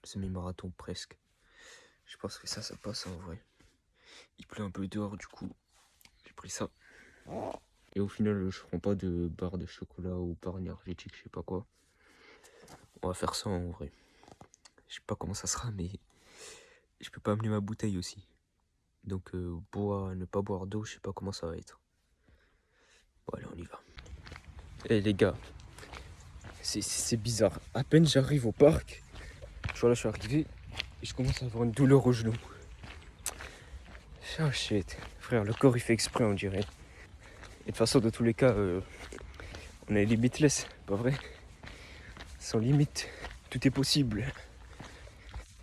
semi-marathon presque. Je pense que ça passe en vrai. Il pleut un peu dehors, du coup, j'ai pris ça. Et au final, je prends pas de barre de chocolat ou barre énergétique, je sais pas quoi. On va faire ça en vrai. Je sais pas comment ça sera, mais je peux pas amener ma bouteille aussi. Donc, ne pas boire d'eau, je sais pas comment ça va être. Bon, allez, on y va. Eh les gars, c'est bizarre. À peine j'arrive au parc, tu vois là, je suis arrivé et je commence à avoir une douleur au genou. Oh shit. Frère, le corps il fait exprès, on dirait. Et de toute façon, dans tous les cas, on est limitless, pas vrai? Sans limite, tout est possible.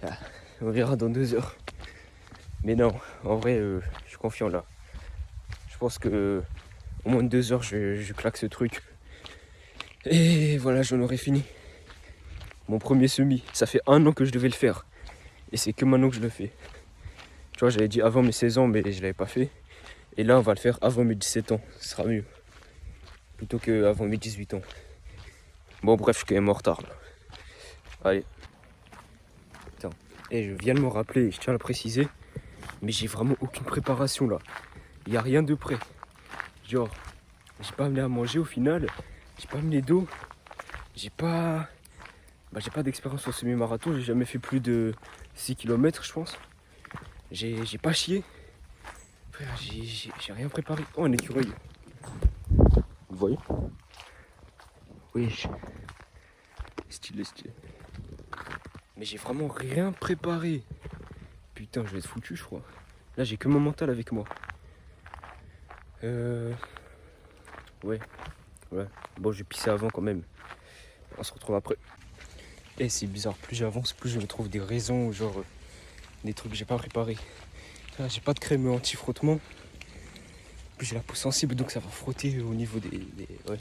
Ah, on verra dans 2 heures. Mais non, en vrai, je suis confiant là. Je pense que au moins de 2 heures, je claque ce truc. Et voilà, j'en aurai fini. Mon premier semi, ça fait 1 an que je devais le faire. Et c'est que maintenant que je le fais. Tu vois, j'avais dit avant mes 16 ans, mais je l'avais pas fait. Et là, on va le faire avant mes 17 ans. Ce sera mieux. Plutôt qu'avant mes 18 ans. Bon, bref, je suis quand même en retard là. Allez. Putain. Et je viens de me rappeler, je tiens à le préciser. Mais j'ai vraiment aucune préparation là. Il n'y a rien de prêt. Genre, j'ai pas amené à manger au final. J'ai pas amené d'eau. J'ai pas d'expérience sur semi-marathon. J'ai jamais fait plus de 6 km, je pense. J'ai pas chié. Frère, j'ai rien préparé. Oh, un écureuil. Vous voyez? Oui. Stylé. Mais j'ai vraiment rien préparé. Putain, je vais être foutu, je crois. Là, j'ai que mon mental avec moi. Ouais. Bon, je vais pisser avant quand même. On se retrouve après. Et c'est bizarre, plus j'avance, plus je me trouve des raisons, genre des trucs que j'ai pas préparés. Là, j'ai pas de crème anti-frottement. Plus j'ai la peau sensible, donc ça va frotter au niveau des ouais.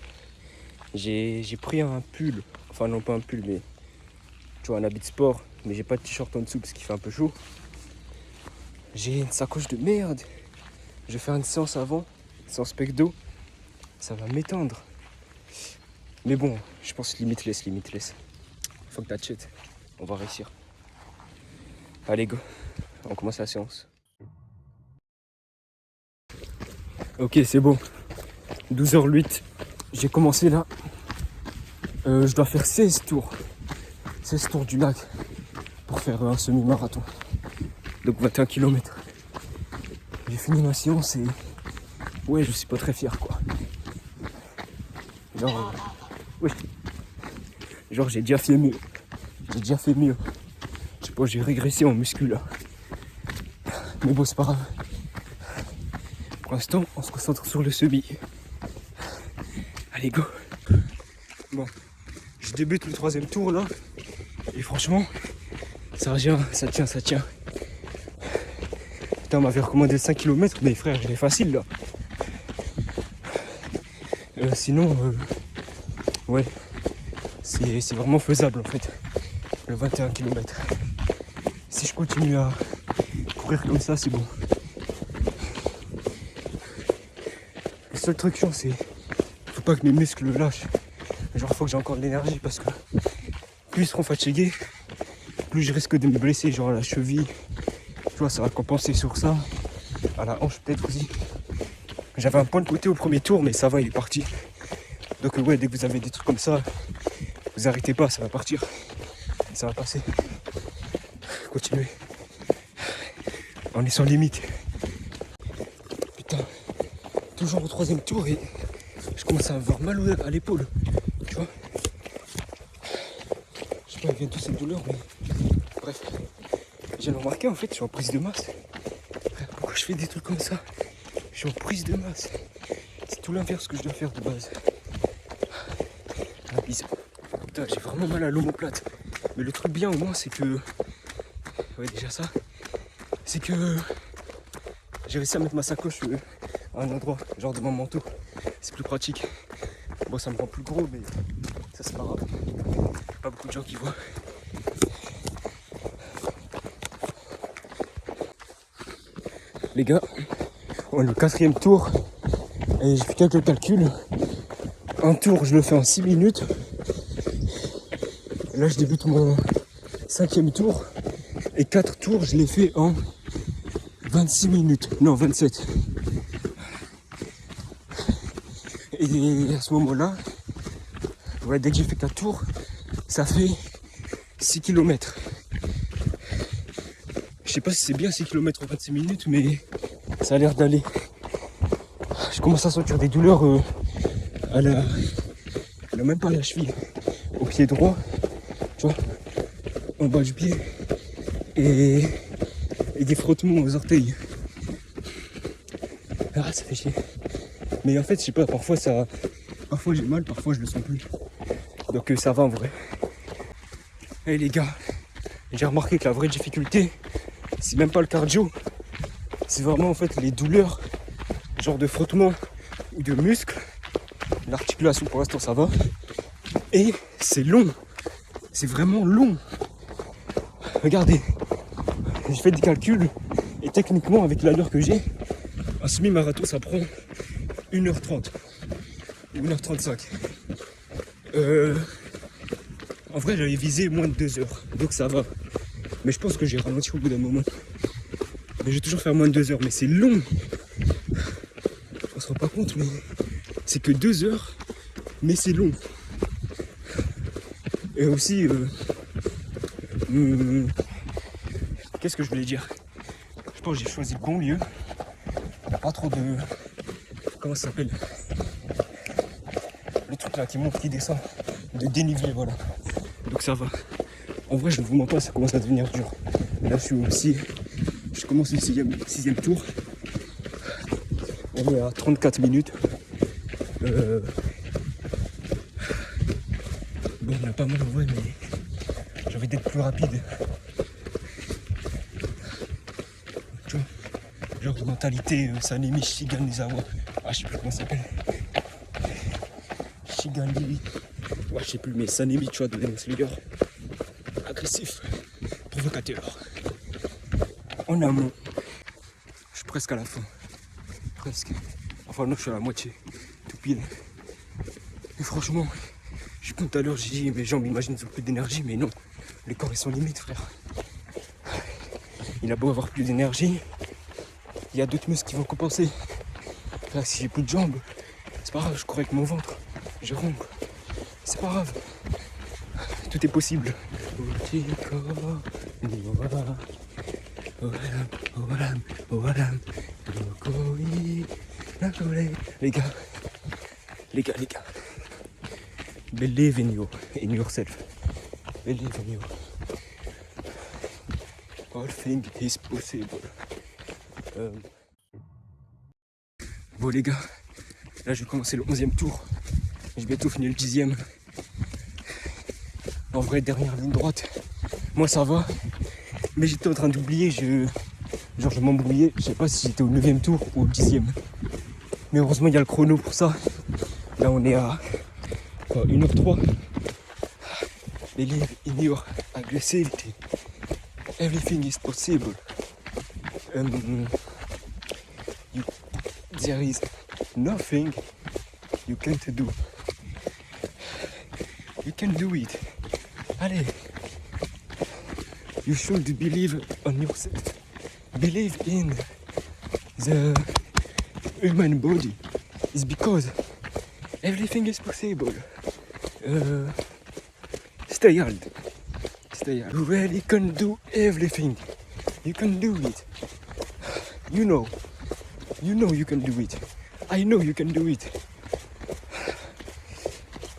J'ai pris un pull, enfin non pas un pull, mais tu vois, un habit de sport, mais j'ai pas de t-shirt en dessous parce qu'il fait un peu chaud. J'ai une sacoche de merde. Je vais faire une séance avant, séance pec-dos. Ça va m'étendre. Mais bon, je pense limitless. Fuck that shit. On va réussir. Allez, go. On commence la séance. Ok, c'est bon. 12h08. J'ai commencé là. Je dois faire 16 tours. 16 tours du lac pour faire un semi-marathon. Donc 21 km. J'ai fini ma séance et ouais, je suis pas très fier quoi. Genre, ouais. Genre j'ai déjà fait mieux. Je sais pas, j'ai régressé en muscu là. Mais bon, c'est pas grave. Pour l'instant, on se concentre sur le semi. Allez, go. Bon, je débute le 3e tour là. Et franchement, ça tient. Putain, on m'avait recommandé 5 km, mais frère, il est facile là. Sinon, ouais, c'est vraiment faisable en fait. Le 21 km. Si je continue à courir comme ça, c'est bon. Le seul truc chiant, c'est faut pas que mes muscles lâchent. Genre, faut que j'ai encore de l'énergie parce que plus ils seront fatigués, plus je risque de me blesser, genre à la cheville. Tu vois, ça va compenser sur ça. À la hanche, peut-être aussi. J'avais un point de côté au premier tour, mais ça va, il est parti. Donc, ouais, dès que vous avez des trucs comme ça, vous arrêtez pas, ça va partir. Ça va passer. Continuez. On est sans limite. Putain, toujours au 3e tour et je commence à avoir mal à l'épaule. Tu vois? Je sais pas, il vient de cette douleur, mais bref. J'ai remarqué en fait, je suis en prise de masse. Pourquoi je fais des trucs comme ça? Je suis en prise de masse. C'est tout l'inverse que je dois faire de base. La bise. Putain, j'ai vraiment mal à l'omoplate. Mais le truc bien au moins, c'est que... Ouais, déjà ça. C'est que... J'ai réussi à mettre ma sacoche à un endroit, genre de mon manteau. C'est plus pratique. Bon, ça me rend plus gros, mais ça c'est pas grave. Pas beaucoup de gens qui voient. Les gars, on est le 4e tour. Et j'ai fait quelques calculs. Un tour, je le fais en 6 minutes. Et là, je débute mon 5e tour. Et 4 tours, je l'ai fait en 26 minutes. Non, 27. Et à ce moment-là, ouais, dès que j'ai fait 4 tours, ça fait 6 km. Je sais pas si c'est bien 6 km en 26 minutes, mais ça a l'air d'aller. Je commence à sentir des douleurs même pas à la cheville, au pied droit, tu vois, en bas du pied, et des frottements aux orteils. Ah, ça fait chier. Mais en fait, je sais pas, parfois j'ai mal, parfois je le sens plus. Donc ça va en vrai. Et les gars, j'ai remarqué que la vraie difficulté, c'est même pas le cardio, c'est vraiment en fait les douleurs, genre de frottement ou de muscles. L'articulation pour l'instant ça va. Et c'est long, c'est vraiment long. Regardez, j'ai fait des calculs et techniquement avec l'allure que j'ai, un semi-marathon ça prend 1h30 ou 1h35. En vrai j'avais visé moins de 2 heures, donc ça va. Mais je pense que j'ai ralenti au bout d'un moment. Mais je vais toujours faire moins de 2 heures, mais c'est long. On se rend pas compte, mais c'est que 2 heures, mais c'est long. Et aussi, qu'est-ce que je voulais dire? Je pense que j'ai choisi le bon lieu. Il n'y a pas trop de... Comment ça s'appelle? Le truc là qui monte, qui descend. De dénivelé, voilà. Donc ça va. En vrai, je ne vous mens pas, ça commence à devenir dur. Là, je commence le 6e tour. On est à 34 minutes. Bon, on a pas mal en vrai, mais j'ai envie d'être plus rapide. Tu vois, genre de mentalité Sanemi Shiganizawa. Ah, je sais plus comment ça s'appelle. Shigani. Ouais, je sais plus, mais Sanemi, tu vois, de Demon Slayer. Agressif, provocateur. En amont. Je suis presque à la fin. Presque. Enfin, non, je suis à la moitié. Tout pile. Et franchement, je suis tout à l'heure, j'ai dit, mes jambes, imagine, ils ont plus d'énergie, mais non. Le corps est sans limite, frère. Il a beau avoir plus d'énergie, il y a d'autres muscles qui vont compenser. Frère, si j'ai plus de jambes, c'est pas grave, je cours avec mon ventre. Je rompe. C'est pas grave. Tout est possible. Les gars. Believe in yourself. Believe in you. All things is possible. Bon les gars, là je vais commencer le 11e tour. J'ai bientôt fini le 10e. En vrai, dernière ligne droite, moi ça va. Mais j'étais en train d'oublier, je m'embrouillais. Je sais pas si j'étais au 9e tour ou au 10e. Mais heureusement il y a le chrono pour ça. Là on est à 1h03. Believe in your aggressivity. Everything is possible. There is nothing you can't do. You can do it. Allez. You should believe on yourself. Believe in the human body. It's because everything is possible. Stay hard. You really can do everything. You can do it. You know you can do it. I know you can do it.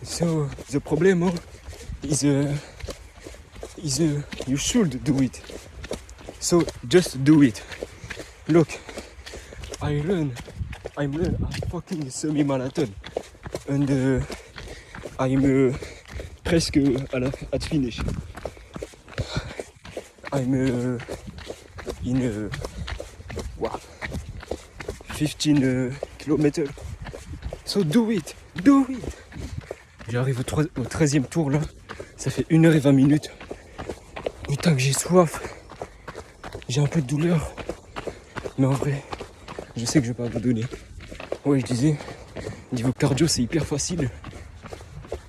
So the problem is you should do it. So just do it. Look, I'm learn a fucking semi-marathon and I'm presque at finish. I'm in 15 km. So do it. J'arrive au 13e tour là. Ça fait 1h20 minutes. Putain que j'ai soif. J'ai un peu de douleur. Mais en vrai, je sais que je vais pas abandonner. Ouais, je disais, niveau cardio c'est hyper facile.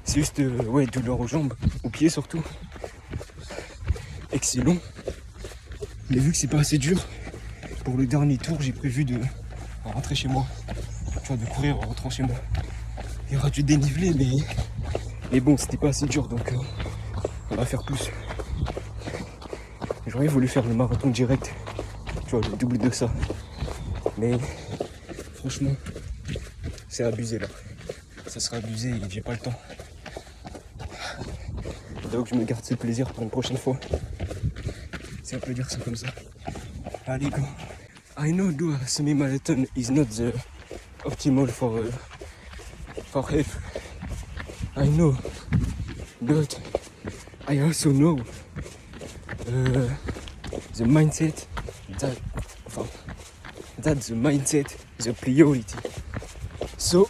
C'est juste douleur aux jambes, aux pieds surtout. excellent. Mais vu que c'est pas assez dur, pour le dernier tour, j'ai prévu de rentrer chez moi. Tu vois, de courir en rentrant chez moi. Il y aura du dénivelé, mais bon, c'était pas assez dur, donc on va faire plus. J'aurais voulu faire le marathon direct, tu vois, le double de ça. Mais franchement, c'est abusé là. Ça sera abusé et j'ai pas le temps. Donc je me garde ce plaisir pour une prochaine fois. Si on peut dire ça comme ça. Allez, go. I know do a semi-marathon is not the optimal for health. I know, but I also know the mindset that the mindset is a priority. So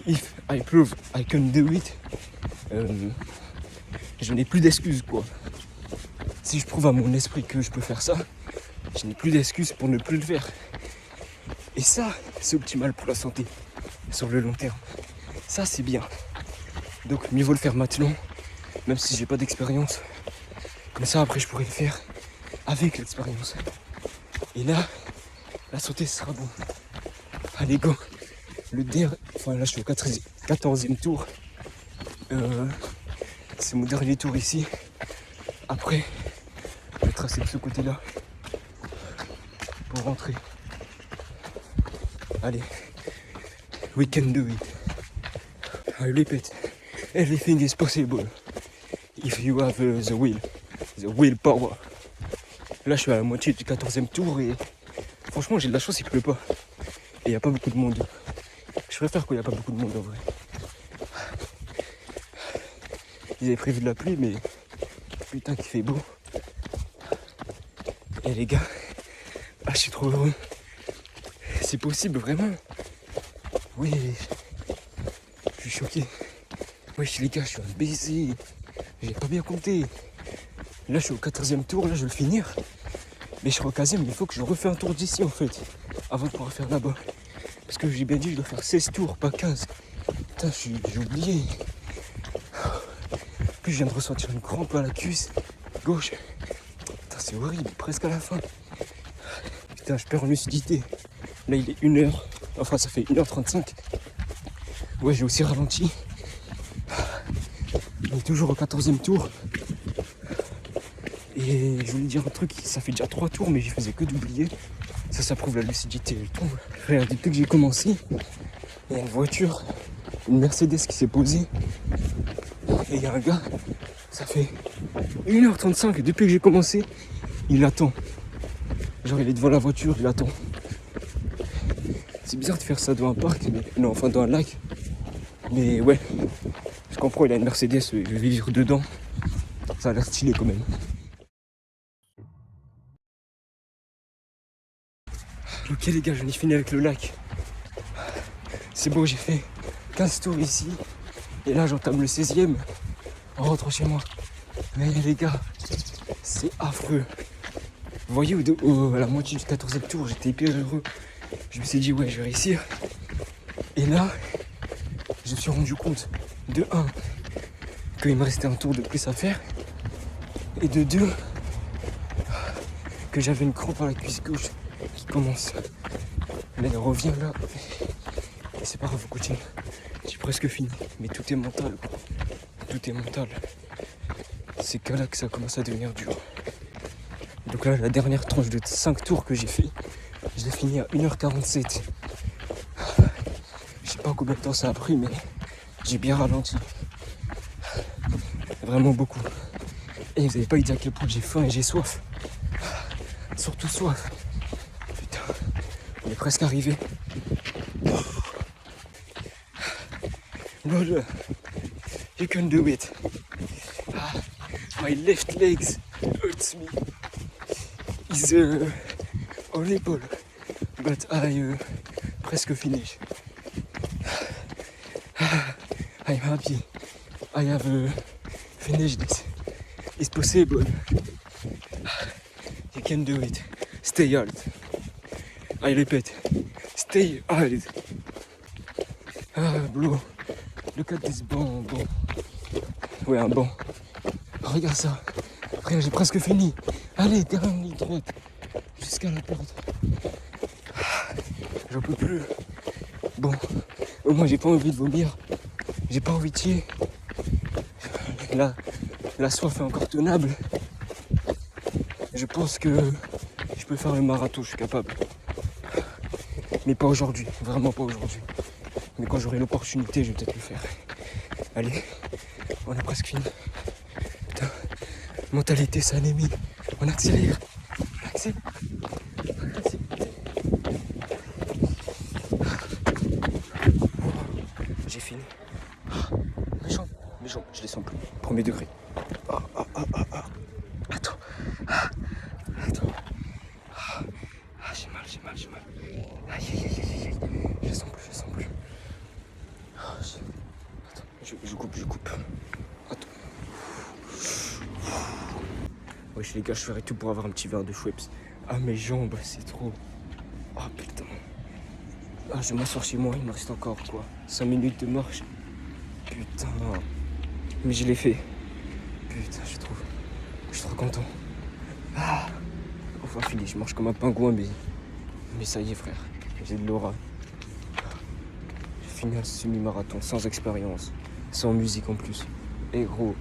if I prove I can do it, je n'ai plus d'excuses quoi. Si je prouve à mon esprit que je peux faire ça, je n'ai plus d'excuses pour ne plus le faire. Et ça, c'est optimal pour la santé, sur le long terme. Ça, c'est bien. Donc, mieux vaut le faire maintenant, même si j'ai pas d'expérience. Comme ça, après, je pourrais le faire avec l'expérience. Et là, la santé sera bon. Allez, go. Enfin, là, je suis au 14e tour. C'est mon dernier tour ici. Après, je vais tracer de ce côté-là pour rentrer. Allez, we can do it. I repeat, everything is possible if you have the will power. Là, je suis à la moitié du 14e tour et franchement, j'ai de la chance, il pleut pas. Et il n'y a pas beaucoup de monde. Je préfère qu'il n'y a pas beaucoup de monde en vrai. Ils avaient prévu de la pluie, mais putain qu'il fait beau. Et les gars, je suis trop heureux. C'est possible, vraiment. Oui, je suis choqué. Wesh les gars, je suis un baiser. J'ai pas bien compté. Là, je suis au 14e tour, là, je vais le finir. Mais je serai au 15e, mais il faut que je refais un tour d'ici, en fait. Avant de pouvoir faire là-bas. Parce que j'ai bien dit, je dois faire 16 tours, pas 15. Putain, j'ai oublié. En plus, je viens de ressentir une crampe à la cuisse gauche. Putain, c'est horrible, presque à la fin. Putain, je perds en lucidité. Là, il est 1h. Enfin, ça fait 1h35. Ouais, j'ai aussi ralenti. On est toujours au 14e tour. Et je voulais dire un truc, ça fait déjà 3 tours, mais j'y faisais que d'oublier. Ça prouve la lucidité, je trouve. Frère, depuis que j'ai commencé, il y a une voiture, une Mercedes qui s'est posée. Et il y a un gars, ça fait 1h35, depuis que j'ai commencé, il attend. Genre, il est devant la voiture, il attend. C'est bizarre de faire ça dans un parc, mais non, enfin dans un lac. Mais ouais, je comprends, il a une Mercedes, je vais vivre dedans. Ça a l'air stylé quand même. Ok les gars, j'en ai fini avec le lac. C'est bon, j'ai fait 15 tours ici. Et là, j'entame le 16e. On rentre chez moi. Mais les gars, c'est affreux. Vous voyez, à la moitié du 14e tour, j'étais hyper heureux. Je me suis dit, ouais, je vais réussir. Et là, je me suis rendu compte, de 1, qu'il me restait un tour de plus à faire. Et de 2, que j'avais une crampe à la cuisse gauche qui commence. Mais elle revient là. Et c'est pas grave, on continue. J'ai presque fini. Mais tout est mental. Tout est mental. C'est que là que ça commence à devenir dur. Donc là, la dernière tranche de 5 tours que j'ai fait, je l'ai fini à 1h47. Je sais pas combien de temps ça a pris, mais j'ai bien ralenti. Vraiment beaucoup. Et vous avez pas idée à quel point j'ai faim et j'ai soif. Surtout soif. Putain, on est presque arrivé. Brother, you can do it. My left legs hurts me. It's horrible, but I presque finish. I'm happy. I have finished this. It's possible. You can do it. Stay hard. I repeat, stay hard. Bro, look at this banc. Ouais, un banc. Regarde ça. Frère, j'ai presque fini. Allez, dernière ligne droite. Jusqu'à la porte. J'en peux plus. Bon, au moins j'ai pas envie de vomir. J'ai pas envie de chier. Là, la soif est encore tenable. Je pense que je peux faire le marathon, je suis capable. Mais pas aujourd'hui, vraiment pas aujourd'hui. Mais quand j'aurai l'opportunité, je vais peut-être le faire. Allez, on a presque fini. Putain, mentalité, c'est anémie. On accélère. On accélère. On accélère. J'ai fini. Mes jambes, je les sens plus. Premier degré. Attends. Attends. J'ai mal. Aïe. Je les sens plus. Attends, je coupe. Attends. Wesh les gars, je ferai tout pour avoir un petit verre de Schweppes. Ah mes jambes, c'est trop. Ah putain. Ah je vais m'asseoir chez moi, il me reste encore quoi 5 minutes de marche. Putain. Mais je l'ai fait. Putain, je suis trop content. Ah. Enfin fini, je marche comme un pingouin mais ça y est frère. J'ai de l'aura. J'ai fini un semi-marathon sans expérience, sans musique en plus. Et gros,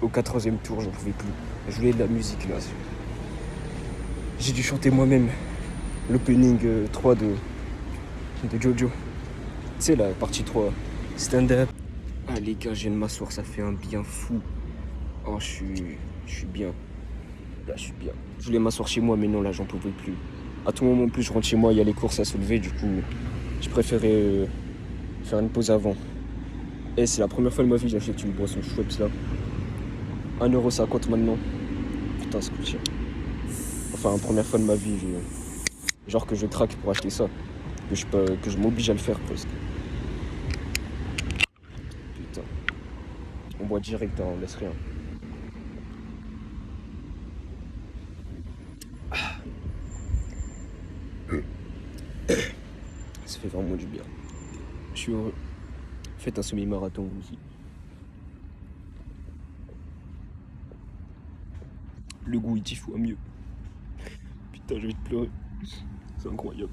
au 4e tour, j'en pouvais plus. Je voulais de la musique là. J'ai dû chanter moi-même l'opening 3 de Jojo. Tu sais la partie 3, stand-up. Ah les gars, je viens de m'asseoir, ça fait un bien fou. Oh, je suis bien. Là, je suis bien. Je voulais m'asseoir chez moi, mais non, là, j'en pouvais plus. À tout moment, en plus, je rentre chez moi, il y a les courses à soulever, du coup, je préférais faire une pause avant. Et c'est la première fois de ma vie que j'achète une boisson Schweppes là. 1,50€ maintenant. Putain, c'est cool cher. Enfin, première fois de ma vie, genre que je craque pour acheter ça. Que je m'oblige à le faire presque. Putain. On boit direct, hein, on laisse rien. Ça fait vraiment du bien. Je suis heureux. Faites un semi-marathon vous aussi. Le goût il 10 fois mieux. Putain, j'ai envie de pleurer. C'est incroyable.